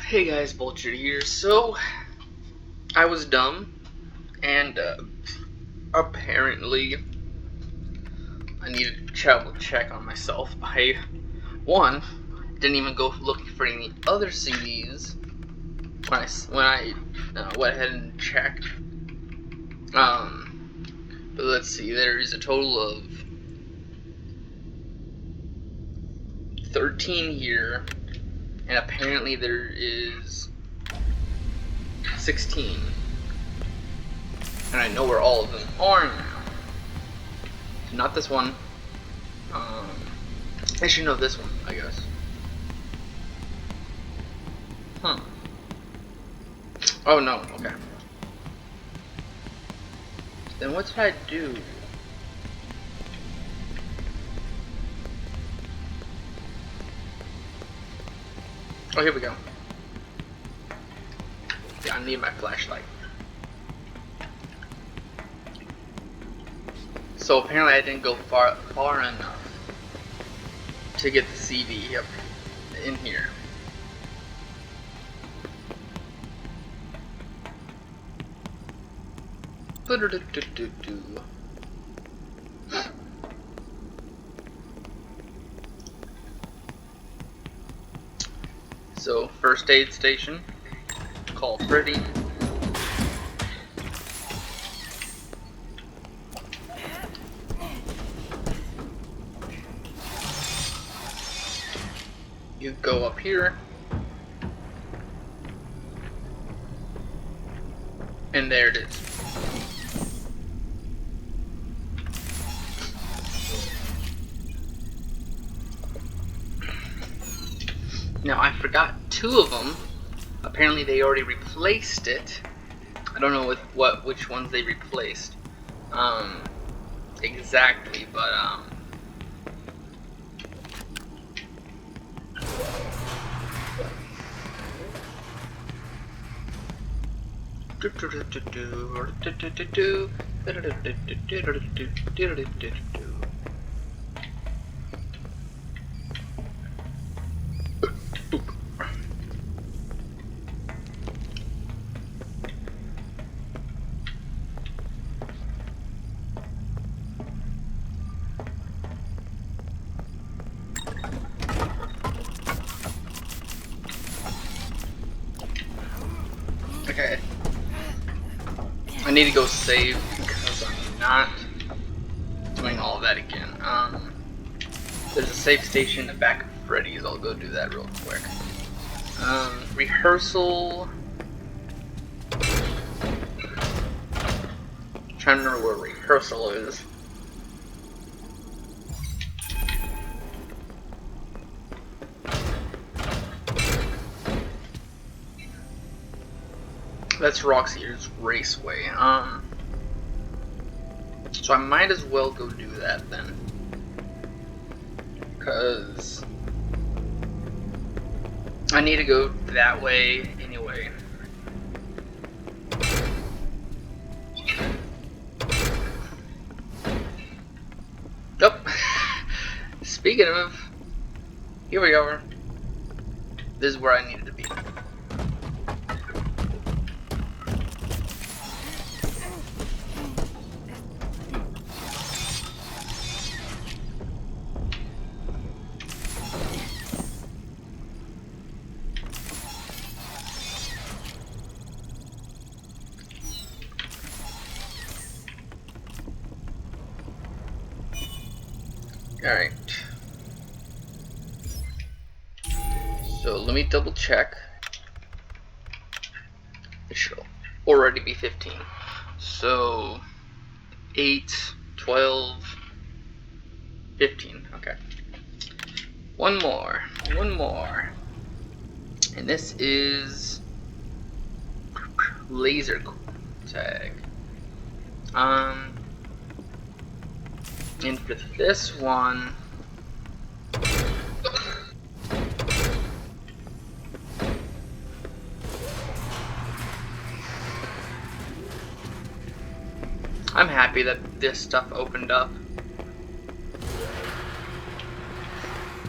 Hey guys, Vulture here. So, I was dumb, and apparently I needed to double check on myself. One, didn't even go looking for any other CDs when I went ahead and checked. But let's see, there is a total of 13 here, and apparently there is 16. And I know where all of them are now. Not this one. I should know this one, I guess. Oh no, okay. Then what did I do? Oh, here we go. Yeah, I need my flashlight. So apparently I didn't go far enough to get the CD up in here. So, first aid station, call Freddy. You go up here, and there it is. Now I forgot two of them. Apparently they already replaced it. I don't know which ones they replaced exactly, but okay. I need to go save because I'm not doing all of that again. There's a safe station in the back of Freddy's. I'll go do that real quick. Rehearsal. I'm trying to remember where rehearsal is. That's Roxy's Raceway. So I might as well go do that then. Because I need to go that way anyway. Oh, speaking of, here we are. This is where I needed to be. Alright. So let me double check. It should already be 15. So 8, 12, 15. Okay. One more. And this is laser tag. And for this one, I'm happy that this stuff opened up.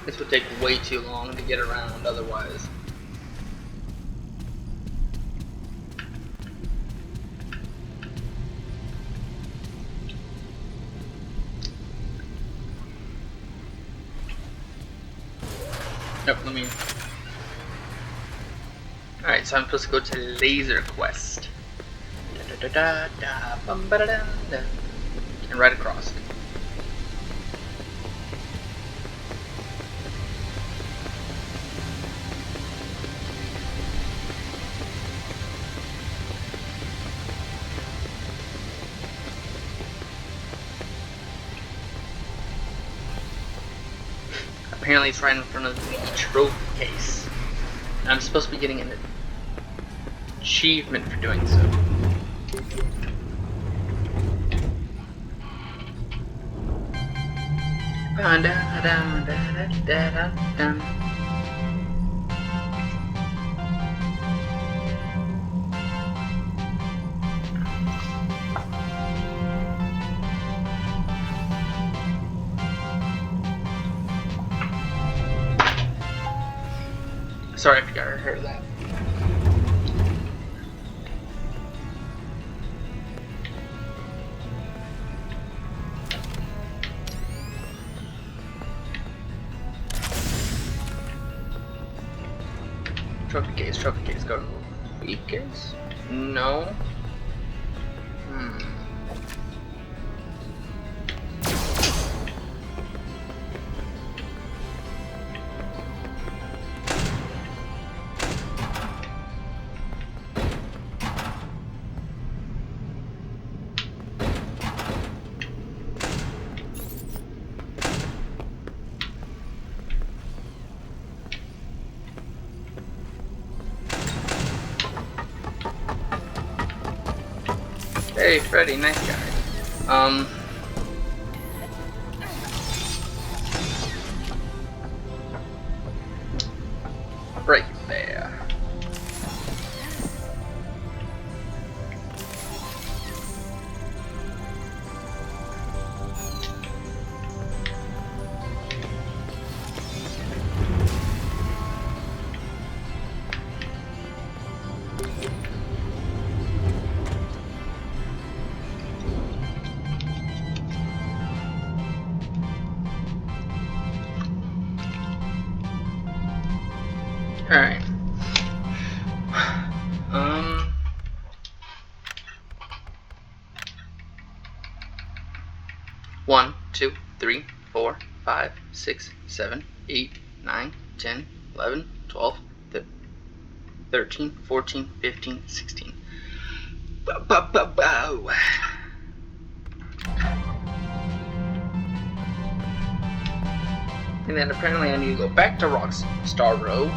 This would take way too long to get around otherwise. Nope, let me... Alright, so I'm supposed to go to Laser Quest. And right across. Apparently it's right in front of the trophy case. And I'm supposed to be getting an achievement for doing so. Sorry if you ever heard that. Trophy case, go to briefcase? No. Hey, Freddy, nice guy. Right there. Alright. 1, 2, 3, 4, 5, 6, 7, 8, 9, 10, 11, 12, 13, 14, 15, 16. Bow. And then apparently I need to go back to Rockstar Row.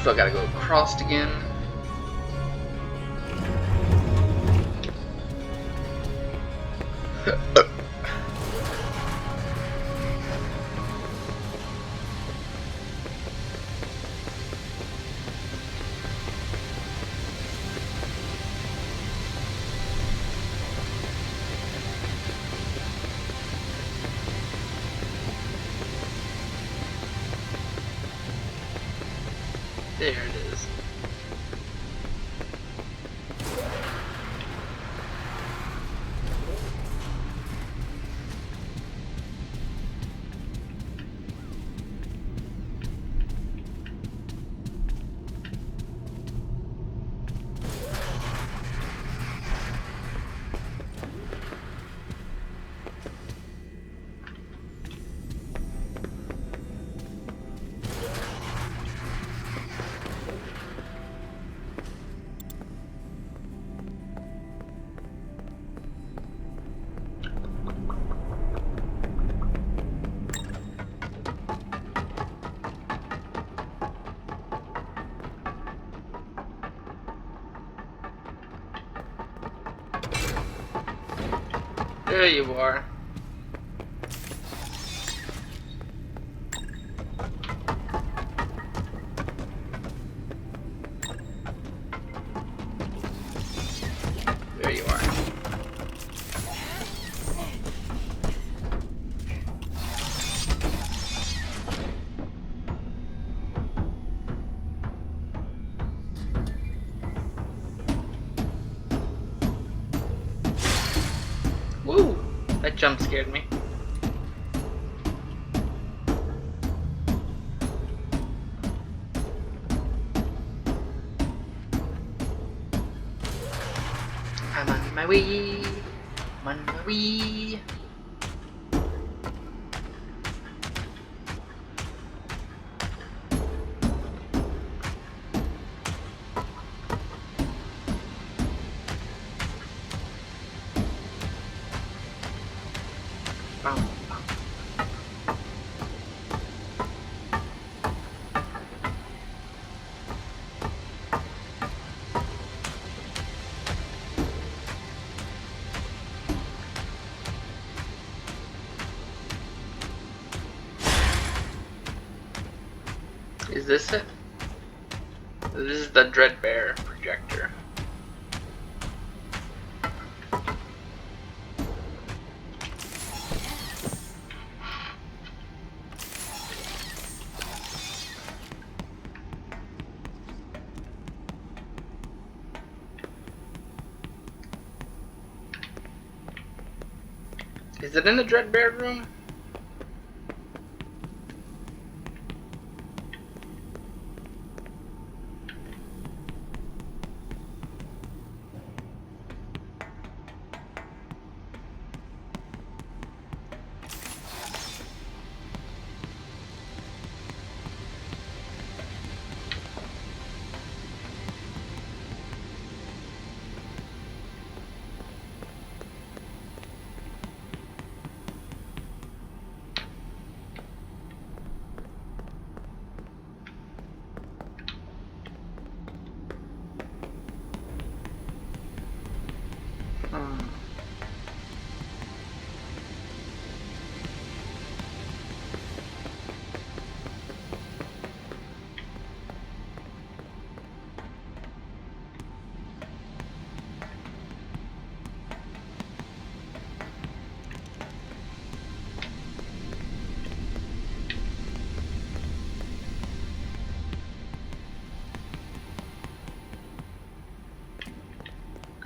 So I gotta go across again. There it is. There you are. There you are. Woo! That jump scared me. my way. I'm on my way. Is this it? This is the Dreadbear projector. Is it in the Dreadbear room?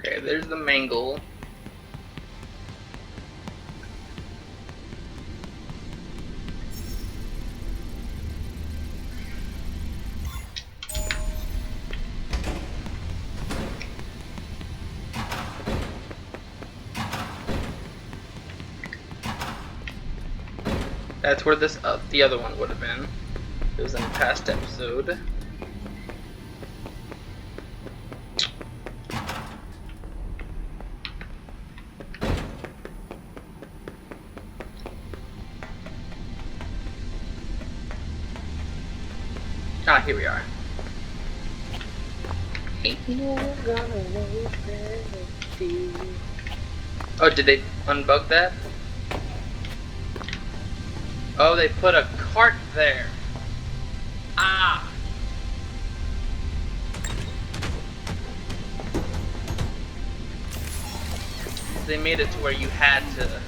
Okay, there's the mangle. That's where this the other one would have been. It was in a past episode. Ah, here we are. Oh, did they unbug that? Oh, they put a cart there. Ah! They made it to where you had to...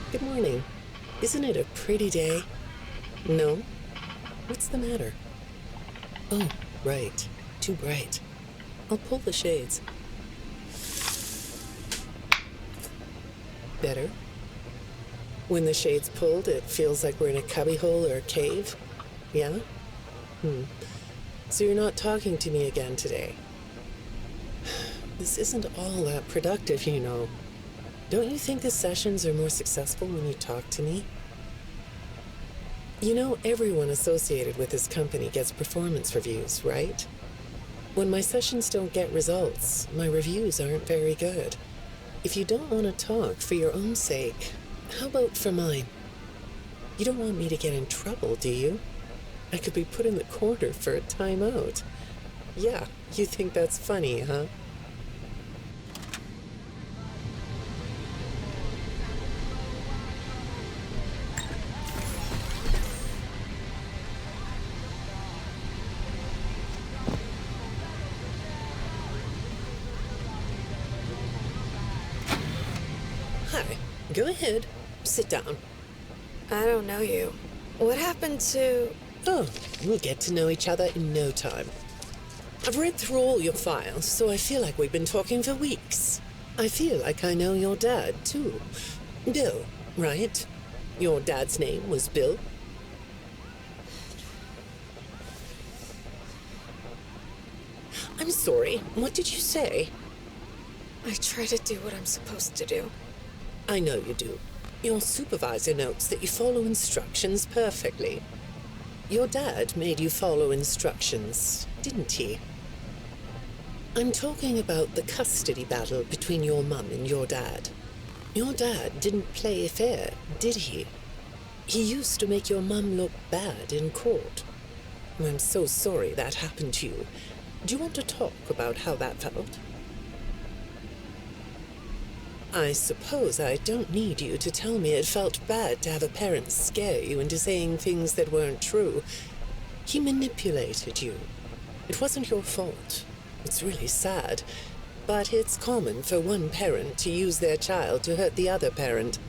Good morning. Isn't it a pretty day? No? What's the matter? Oh, right. Too bright. I'll pull the shades. Better? When the shade's pulled, it feels like we're in a cubbyhole or a cave? Yeah? So you're not talking to me again today? This isn't all that productive, you know. Don't you think the sessions are more successful when you talk to me? You know, everyone associated with this company gets performance reviews, right? When my sessions don't get results, my reviews aren't very good. If you don't want to talk for your own sake, how about for mine? You don't want me to get in trouble, do you? I could be put in the corner for a timeout. Yeah, you think that's funny, huh? Hi, go ahead. Sit down. I don't know you. What happened to... Oh, we'll get to know each other in no time. I've read through all your files, so I feel like we've been talking for weeks. I feel like I know your dad, too. Bill, right? Your dad's name was Bill? I'm sorry, what did you say? I try to do what I'm supposed to do. I know you do. Your supervisor notes that you follow instructions perfectly. Your dad made you follow instructions, didn't he? I'm talking about the custody battle between your mum and your dad. Your dad didn't play fair, did he? He used to make your mum look bad in court. I'm so sorry that happened to you. Do you want to talk about how that felt? I suppose I don't need you to tell me it felt bad to have a parent scare you into saying things that weren't true. He manipulated you. It wasn't your fault. It's really sad, but it's common for one parent to use their child to hurt the other parent.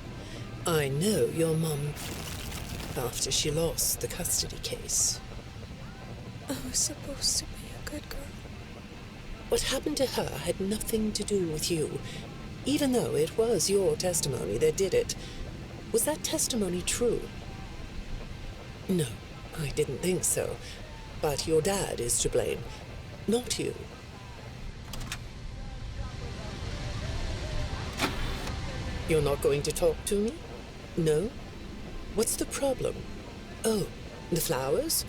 I know your mum, after she lost the custody case. I was supposed to be a good girl. What happened to her had nothing to do with you, even though it was your testimony that did it. Was that testimony true? No, I didn't think so. But your dad is to blame, not you. You're not going to talk to me? No? What's the problem? Oh, the flowers?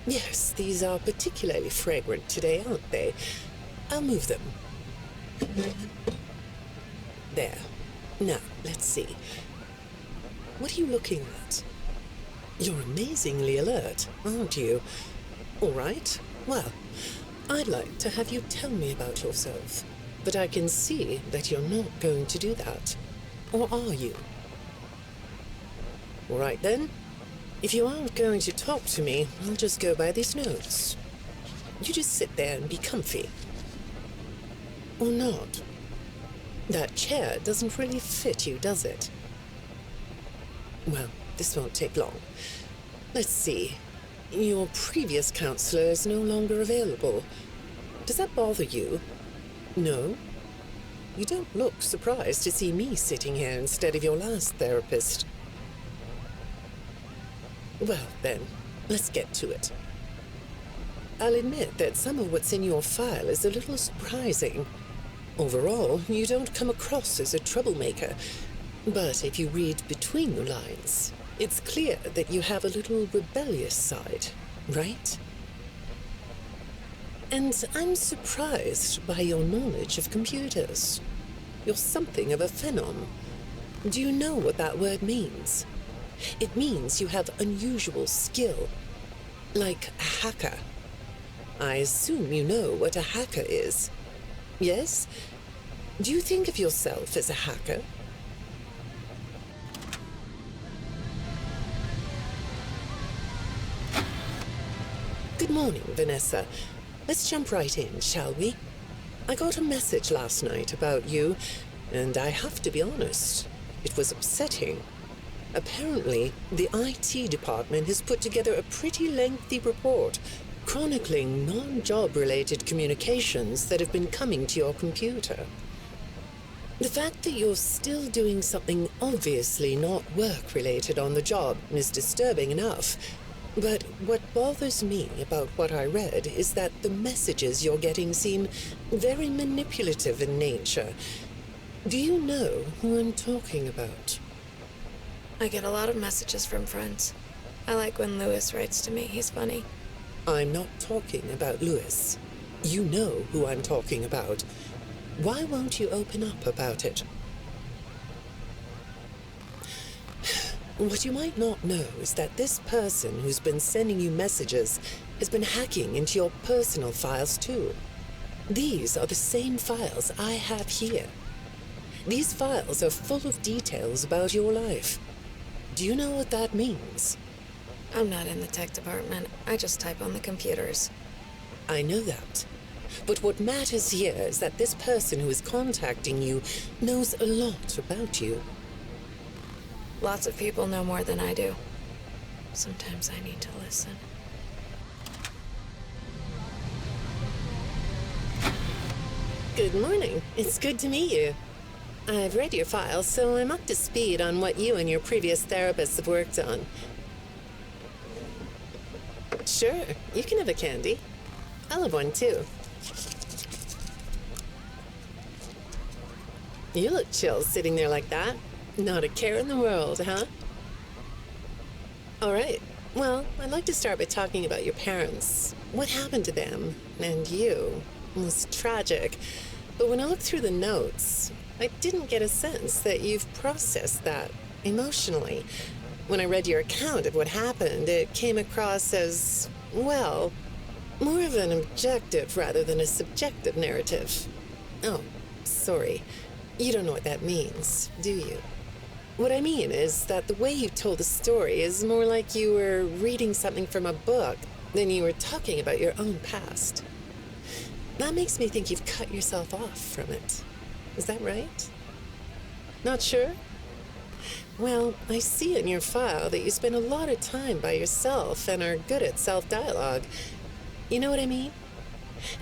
Yes, these are particularly fragrant today, aren't they? I'll move them. There. Now, let's see. What are you looking at? You're amazingly alert, aren't you? All right. Well, I'd like to have you tell me about yourself. But I can see that you're not going to do that. Or are you? All right then. If you aren't going to talk to me, I'll just go by these notes. You just sit there and be comfy. Or not. That chair doesn't really fit you, does it? Well, this won't take long. Let's see. Your previous counselor is no longer available. Does that bother you? No? You don't look surprised to see me sitting here instead of your last therapist. Well, then, let's get to it. I'll admit that some of what's in your file is a little surprising. Overall, you don't come across as a troublemaker. But if you read between the lines, it's clear that you have a little rebellious side, right? And I'm surprised by your knowledge of computers. You're something of a phenom. Do you know what that word means? It means you have unusual skill, like a hacker. I assume you know what a hacker is. Yes? Do you think of yourself as a hacker? Good morning, Vanessa. Let's jump right in, shall we? I got a message last night about you, and I have to be honest, it was upsetting. Apparently, the IT department has put together a pretty lengthy report chronicling non-job-related communications that have been coming to your computer. The fact that you're still doing something obviously not work-related on the job is disturbing enough, but what bothers me about what I read is that the messages you're getting seem very manipulative in nature. Do you know who I'm talking about? I get a lot of messages from friends. I like when Lewis writes to me. He's funny. I'm not talking about Lewis. You know who I'm talking about. Why won't you open up about it? What you might not know is that this person who's been sending you messages has been hacking into your personal files too. These are the same files I have here. These files are full of details about your life. Do you know what that means? I'm not in the tech department. I just type on the computers. I know that. But what matters here is that this person who is contacting you knows a lot about you. Lots of people know more than I do. Sometimes I need to listen. Good morning. It's good to meet you. I've read your file, so I'm up to speed on what you and your previous therapists have worked on. Sure, you can have a candy. I'll have one too. You look chill sitting there like that. Not a care in the world, huh? All right. Well, I'd like to start by talking about your parents. What happened to them and you? It was tragic. But when I looked through the notes, I didn't get a sense that you've processed that emotionally. When I read your account of what happened, it came across as, well, more of an objective rather than a subjective narrative. Oh, sorry. You don't know what that means, do you? What I mean is that the way you told the story is more like you were reading something from a book than you were talking about your own past. That makes me think you've cut yourself off from it. Is that right? Not sure? Well, I see in your file that you spend a lot of time by yourself and are good at self-dialogue. You know what I mean?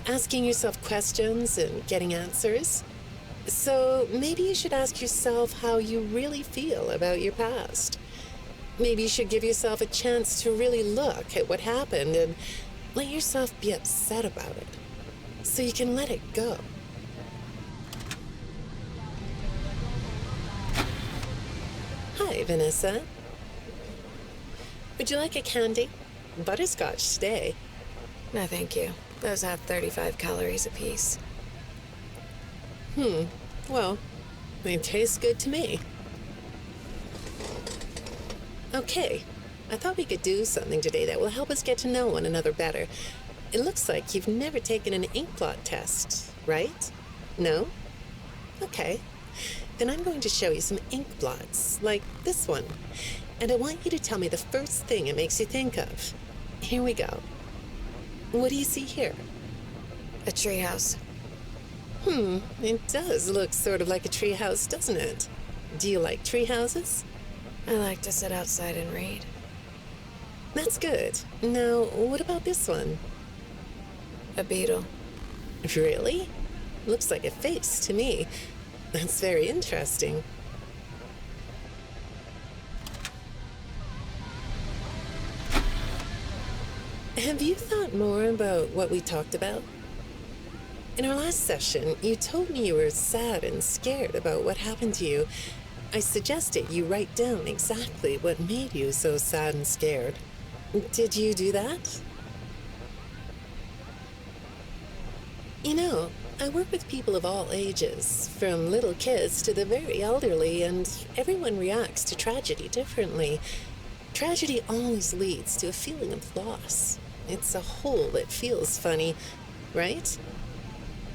Asking yourself questions and getting answers. So maybe you should ask yourself how you really feel about your past. Maybe you should give yourself a chance to really look at what happened and let yourself be upset about it, so you can let it go. Hi, Vanessa. Would you like a candy? Butterscotch today. No, thank you. Those have 35 calories apiece. Well, they taste good to me. Okay, I thought we could do something today that will help us get to know one another better. It looks like you've never taken an ink blot test, right? No? Okay. Then I'm going to show you some ink blots, like this one. And I want you to tell me the first thing it makes you think of. Here we go. What do you see here? A treehouse. It does look sort of like a treehouse, doesn't it? Do you like treehouses? I like to sit outside and read. That's good. Now, what about this one? A beetle. Really? Looks like a face to me. That's very interesting. Have you thought more about what we talked about? In our last session, you told me you were sad and scared about what happened to you. I suggested you write down exactly what made you so sad and scared. Did you do that? You know, I work with people of all ages, from little kids to the very elderly, and everyone reacts to tragedy differently. Tragedy always leads to a feeling of loss. It's a hole that feels funny, right?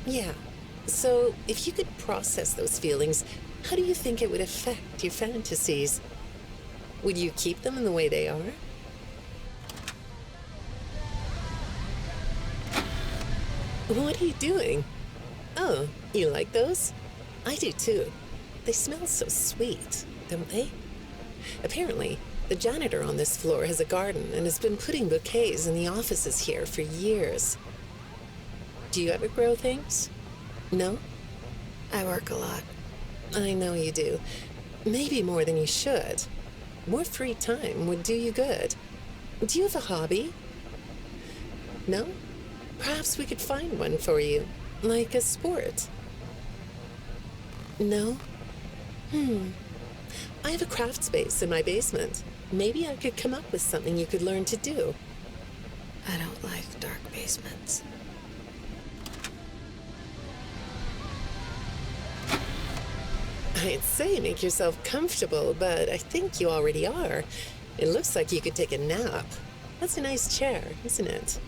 Yeah. So, if you could process those feelings, how do you think it would affect your fantasies? Would you keep them in the way they are? What are you doing? Oh, you like those? I do too. They smell so sweet, don't they? Apparently, the janitor on this floor has a garden and has been putting bouquets in the offices here for years. Do you ever grow things? No? I work a lot. I know you do. Maybe more than you should. More free time would do you good. Do you have a hobby? No? Perhaps we could find one for you, like a sport. No? I have a craft space in my basement. Maybe I could come up with something you could learn to do. I don't like dark basements. I'd say make yourself comfortable, but I think you already are. It looks like you could take a nap. That's a nice chair, isn't it?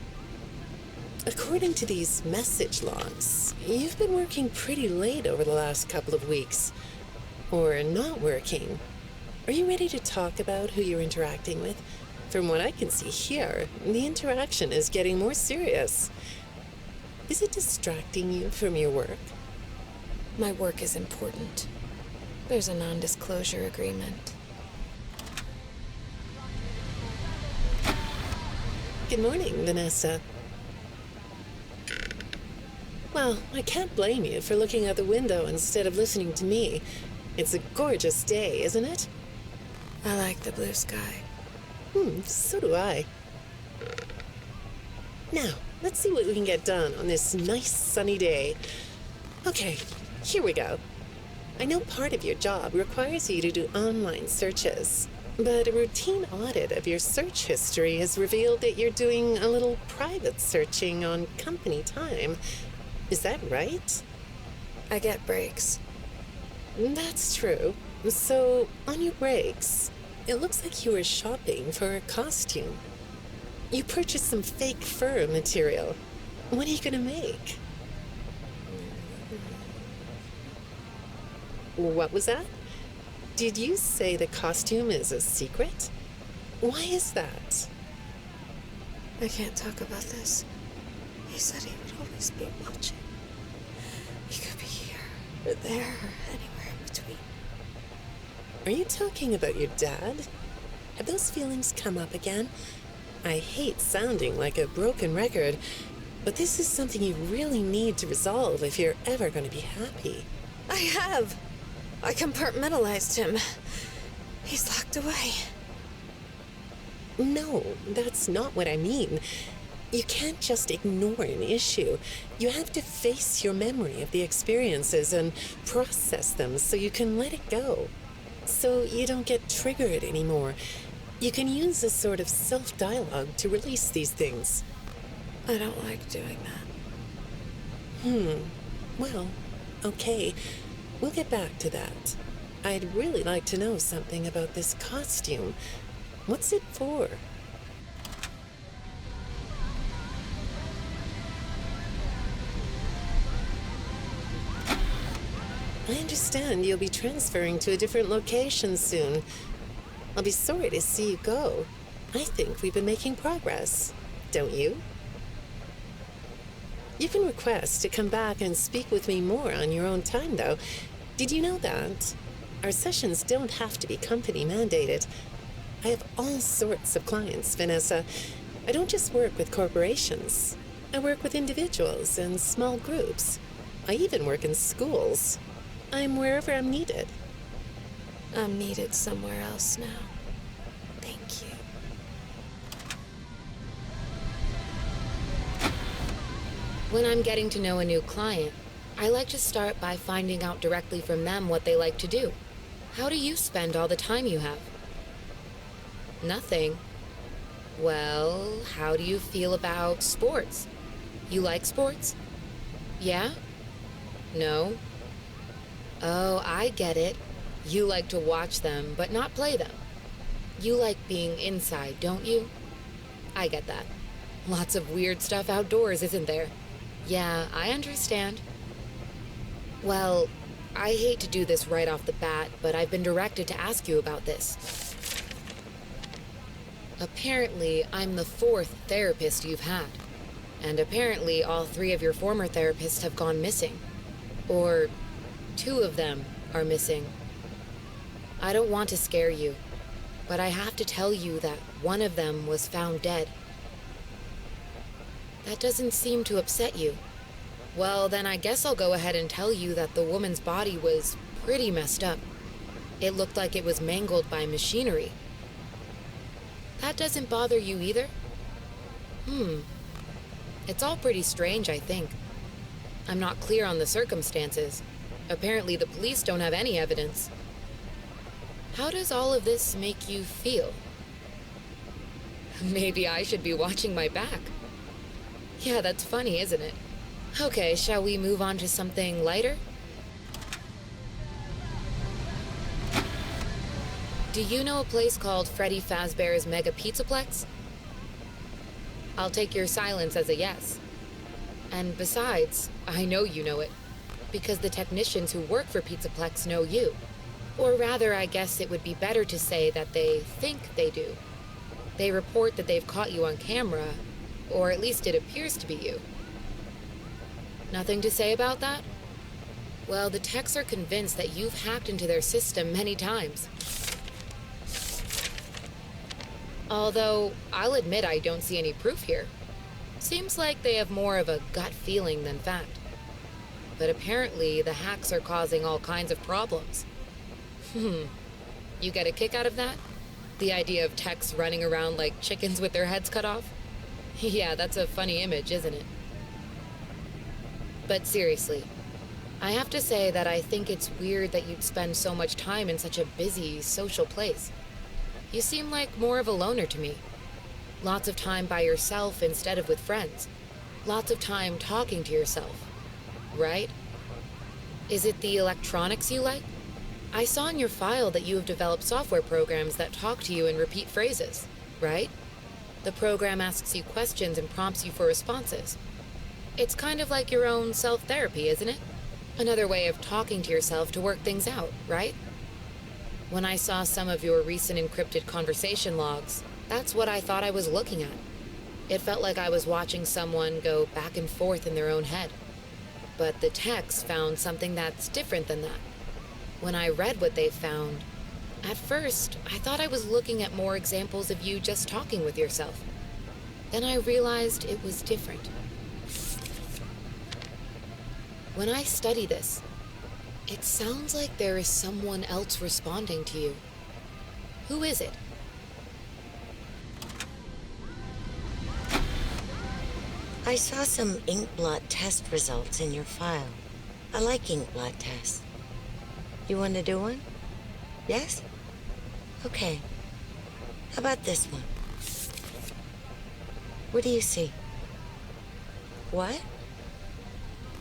According to these message logs, you've been working pretty late over the last couple of weeks. Or not working. Are you ready to talk about who you're interacting with? From what I can see here, the interaction is getting more serious. Is it distracting you from your work? My work is important. There's a non-disclosure agreement. Good morning, Vanessa. Well, I can't blame you for looking out the window instead of listening to me. It's a gorgeous day, isn't it? I like the blue sky. So do I. Now, let's see what we can get done on this nice sunny day. Okay, here we go. I know part of your job requires you to do online searches, but a routine audit of your search history has revealed that you're doing a little private searching on company time. Is that right? I get breaks. That's true. So, on your breaks, it looks like you were shopping for a costume. You purchased some fake fur material. What are you gonna make? What was that? Did you say the costume is a secret? Why is that? I can't talk about this. He said he would always be watching. He could be here, or there, or anywhere in between. Are you talking about your dad? Have those feelings come up again? I hate sounding like a broken record, but this is something you really need to resolve if you're ever going to be happy. I have. I compartmentalized him. He's locked away. No, that's not what I mean. You can't just ignore an issue. You have to face your memory of the experiences and process them so you can let it go. So you don't get triggered anymore. You can use a sort of self-dialogue to release these things. I don't like doing that. Well, okay. We'll get back to that. I'd really like to know something about this costume. What's it for? I understand you'll be transferring to a different location soon. I'll be sorry to see you go. I think we've been making progress, don't you? You can request to come back and speak with me more on your own time, though. Did you know that? Our sessions don't have to be company mandated. I have all sorts of clients, Vanessa. I don't just work with corporations. I work with individuals and small groups. I even work in schools. I'm wherever I'm needed. I'm needed somewhere else now. Thank you. When I'm getting to know a new client, I like to start by finding out directly from them what they like to do. How do you spend all the time you have? Nothing. Well, how do you feel about sports? You like sports? Yeah? No? Oh, I get it. You like to watch them, but not play them. You like being inside, don't you? I get that. Lots of weird stuff outdoors, isn't there? Yeah, I understand. Well, I hate to do this right off the bat, but I've been directed to ask you about this. Apparently, I'm the 4th therapist you've had. And apparently, all 3 of your former therapists have gone missing. Or 2 of them are missing. I don't want to scare you, but I have to tell you that one of them was found dead. That doesn't seem to upset you. Well, then I guess I'll go ahead and tell you that the woman's body was pretty messed up. It looked like it was mangled by machinery. That doesn't bother you either? It's all pretty strange, I think. I'm not clear on the circumstances. Apparently the police don't have any evidence. How does all of this make you feel? Maybe I should be watching my back. Yeah, that's funny, isn't it? Okay, shall we move on to something lighter? Do you know a place called Freddy Fazbear's Mega Pizzaplex? I'll take your silence as a yes. And besides, I know you know it, because the technicians who work for Pizzaplex know you. Or rather, I guess it would be better to say that they think they do. They report that they've caught you on camera, or at least it appears to be you. Nothing to say about that? Well, the techs are convinced that you've hacked into their system many times. Although, I'll admit I don't see any proof here. Seems like they have more of a gut feeling than fact. But apparently, the hacks are causing all kinds of problems. You get a kick out of that? The idea of techs running around like chickens with their heads cut off? Yeah, that's a funny image, isn't it? But seriously, I have to say that I think it's weird that you'd spend so much time in such a busy, social place. You seem like more of a loner to me. Lots of time by yourself instead of with friends. Lots of time talking to yourself. Right? Is it the electronics you like? I saw in your file that you have developed software programs that talk to you in repeat phrases, right? The program asks you questions and prompts you for responses. It's kind of like your own self-therapy, isn't it? Another way of talking to yourself to work things out, right? When I saw some of your recent encrypted conversation logs, that's what I thought I was looking at. It felt like I was watching someone go back and forth in their own head. But the techs found something that's different than that. When I read what they found, at first, I thought I was looking at more examples of you just talking with yourself. Then I realized it was different. When I study this, it sounds like there is someone else responding to you. Who is it? I saw some ink blot test results in your file. I like ink blot tests. You want to do one? Yes? Okay. How about this one? What do you see? What?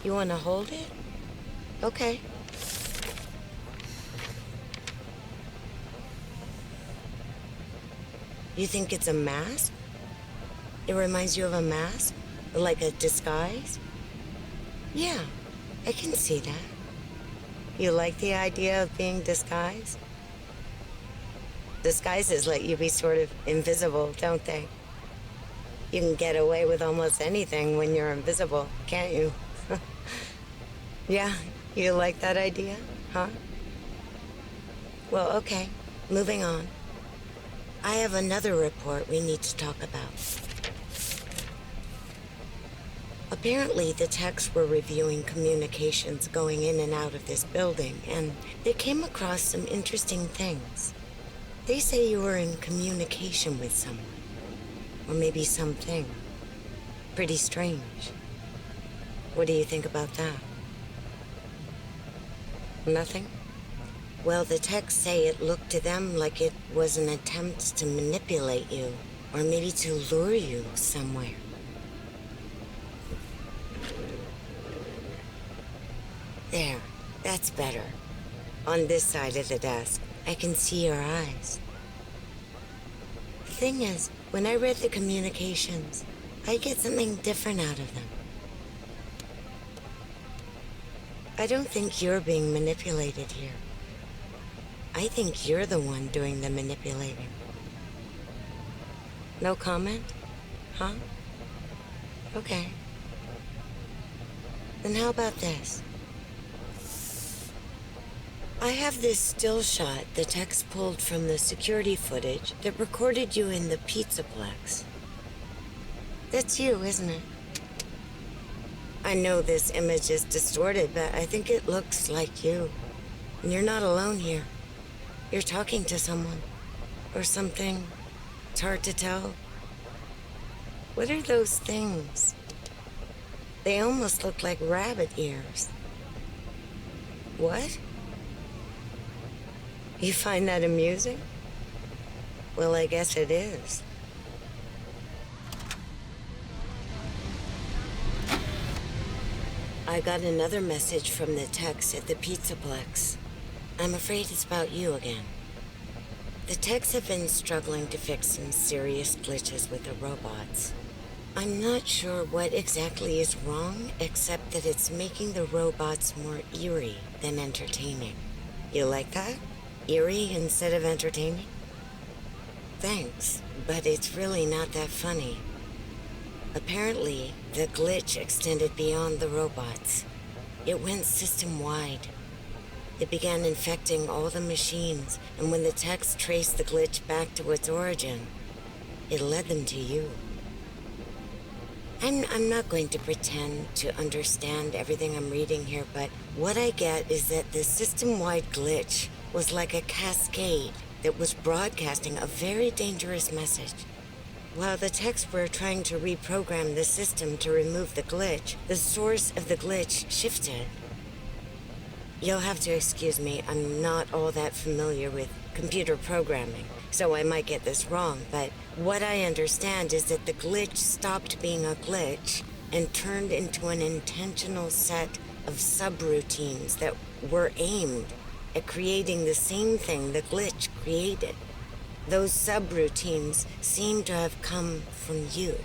You want to hold it? Okay. You think it's a mask? It reminds you of a mask? Like a disguise? Yeah, I can see that. You like the idea of being disguised? Disguises let you be sort of invisible, don't they? You can get away with almost anything when you're invisible, can't you? Yeah, you like that idea, huh? Well, okay, moving on. I have another report we need to talk about. Apparently, the techs were reviewing communications going in and out of this building, and they came across some interesting things. They say you were in communication with someone, or maybe something. Pretty strange. What do you think about that? Nothing? Well, the techs say it looked to them like it was an attempt to manipulate you, or maybe to lure you somewhere. There, that's better. On this side of the desk, I can see your eyes. The thing is, when I read the communications, I get something different out of them. I don't think you're being manipulated here. I think you're the one doing the manipulating. No comment? Huh? Okay. Then how about this? I have this still shot the techs pulled from the security footage that recorded you in the Pizzaplex. That's you, isn't it? I know this image is distorted, but I think it looks like you. And you're not alone here. You're talking to someone. Or something. It's hard to tell. What are those things? They almost look like rabbit ears. What? You find that amusing? Well, I guess it is. I got another message from the techs at the Pizzaplex. I'm afraid it's about you again. The techs have been struggling to fix some serious glitches with the robots. I'm not sure what exactly is wrong, except that it's making the robots more eerie than entertaining. You like that? Eerie instead of entertaining? Thanks, but it's really not that funny. Apparently, the glitch extended beyond the robots. It went system-wide. It began infecting all the machines, and when the techs traced the glitch back to its origin, it led them to you. I'm not going to pretend to understand everything I'm reading here, but what I get is that the system-wide glitch was like a cascade that was broadcasting a very dangerous message. While the techs were trying to reprogram the system to remove the glitch, the source of the glitch shifted. You'll have to excuse me, I'm not all that familiar with computer programming, so I might get this wrong, but what I understand is that the glitch stopped being a glitch and turned into an intentional set of subroutines that were aimed at creating the same thing the glitch created. Those subroutines seem to have come from you.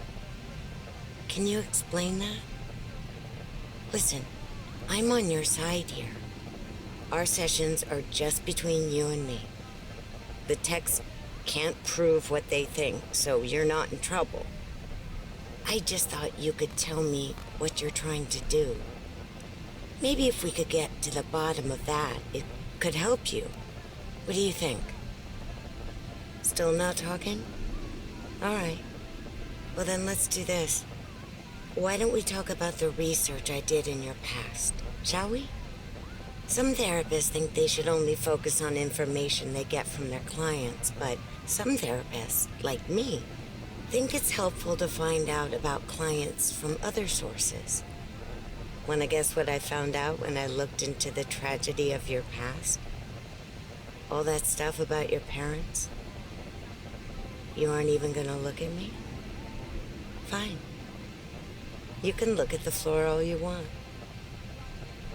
Can you explain that? Listen, I'm on your side here. Our sessions are just between you and me. The techs can't prove what they think, so you're not in trouble. I just thought you could tell me what you're trying to do. Maybe if we could get to the bottom of that, it could help you. What do you think? Still not talking? All right. Well, then let's do this. Why don't we talk about the research I did in your past, shall we? Some therapists think they should only focus on information they get from their clients, but some therapists, like me, think it's helpful to find out about clients from other sources. Wanna guess what I found out when I looked into the tragedy of your past? All that stuff about your parents? You aren't even gonna look at me? Fine. You can look at the floor all you want.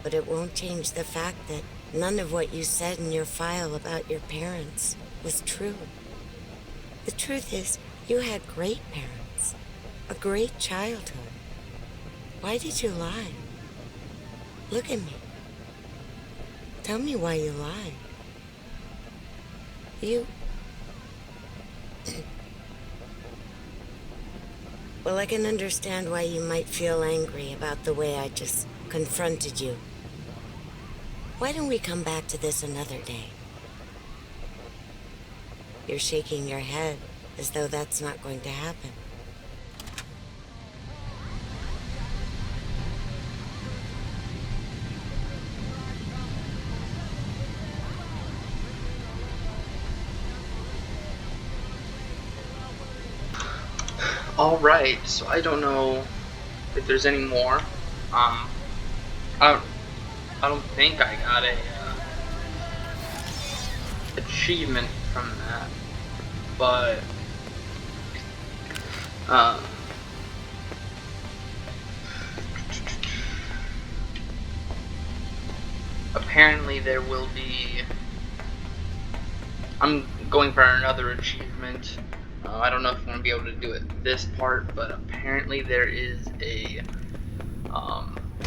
But it won't change the fact that none of what you said in your file about your parents was true. The truth is, you had great parents, a great childhood. Why did you lie? Look at me. Tell me why you lied. Well, I can understand why you might feel angry about the way I just confronted you. Why don't we come back to this another day? You're shaking your head as though that's not going to happen. Alright, so I don't know if there's any more. I don't think I got a achievement from that, but apparently there will be. I'm going for another achievement. I don't know if I'm gonna be able to do it this part, but apparently there is a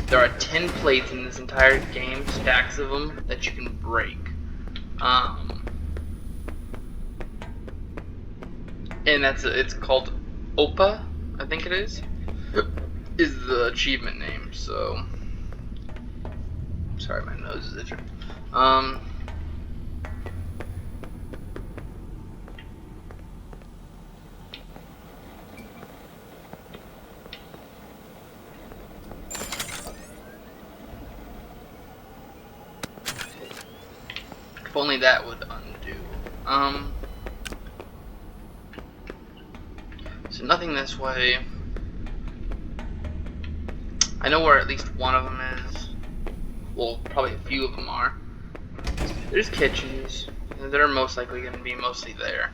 there are 10 plates in this entire game, stacks of them, that you can break. And it's called OPA, I think it is the achievement name. So, sorry, my nose is itching. If only that would undo. So nothing this way. I know where at least one of them is. Well, probably a few of them are. There's kitchens. They're most likely going to be mostly there.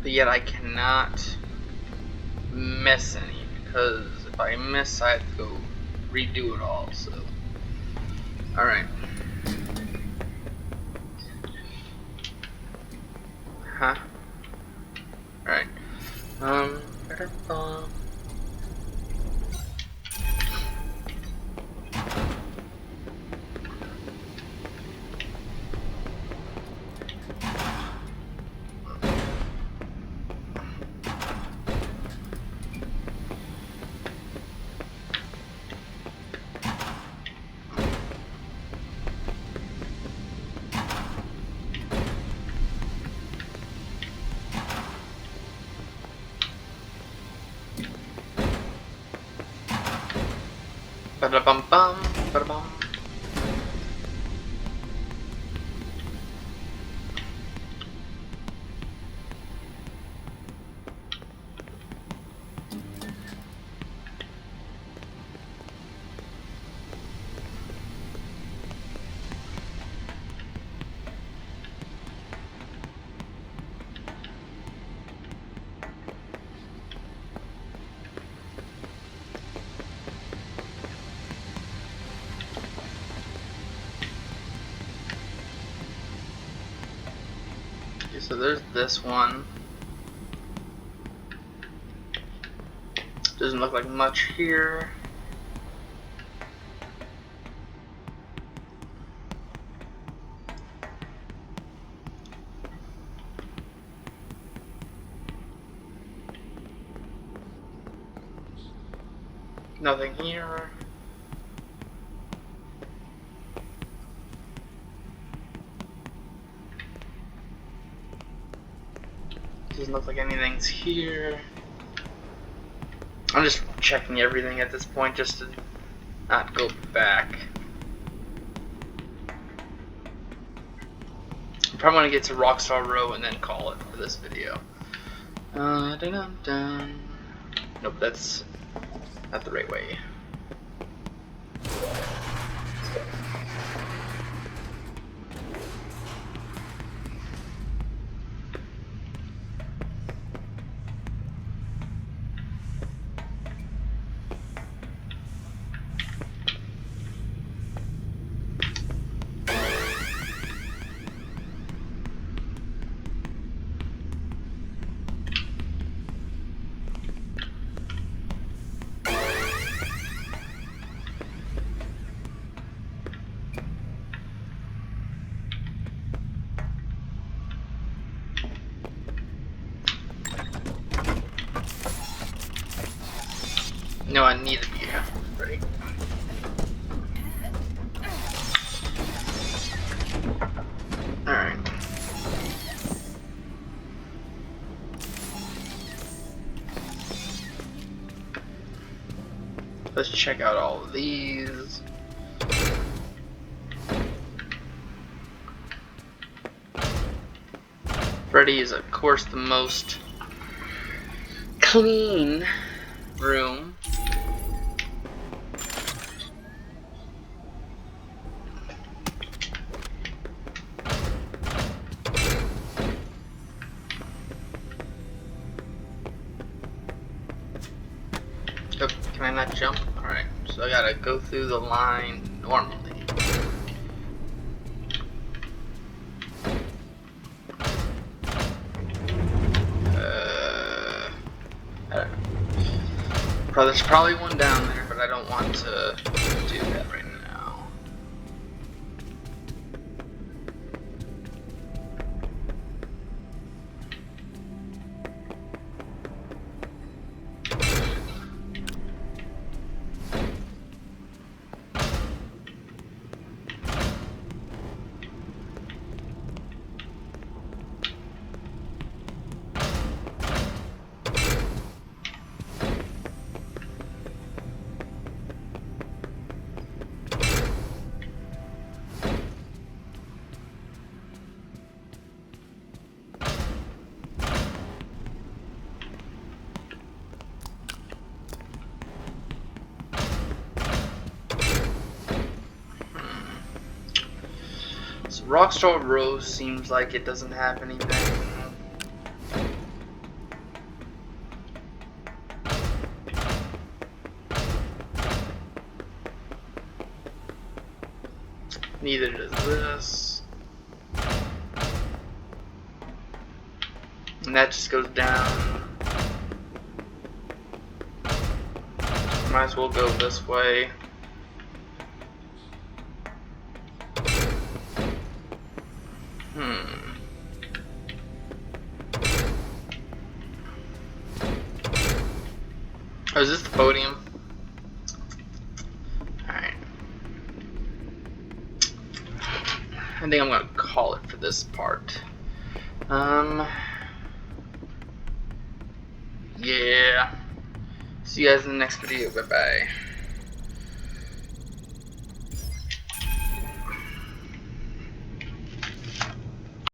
But yet I cannot miss any, because if I miss, I have to go redo it all. So, all right. Huh? All right. Ba-da-bum-bum, ba-da-bum. Okay, so there's this one. Doesn't look like much here. Nothing here. Doesn't look like anything's here. I'm just checking everything at this point just to not go back. I'm probably gonna get to Rockstar Row and then call it for this video. Dun-dun-dun. Nope, that's not the right way. No, I need to be ready. Alright. Let's check out all of these. Freddy is, of course, the most clean room. Oh, can I not jump? Alright, so I gotta go through the line normally. There's probably one down there, but I don't want to do that right now. So Rockstar Row seems like it doesn't have anything. Neither does this. And that just goes down. Might as well go this way. Oh, is this the podium? Alright. I think I'm gonna call it for this part. Yeah. See you guys in the next video. Bye bye.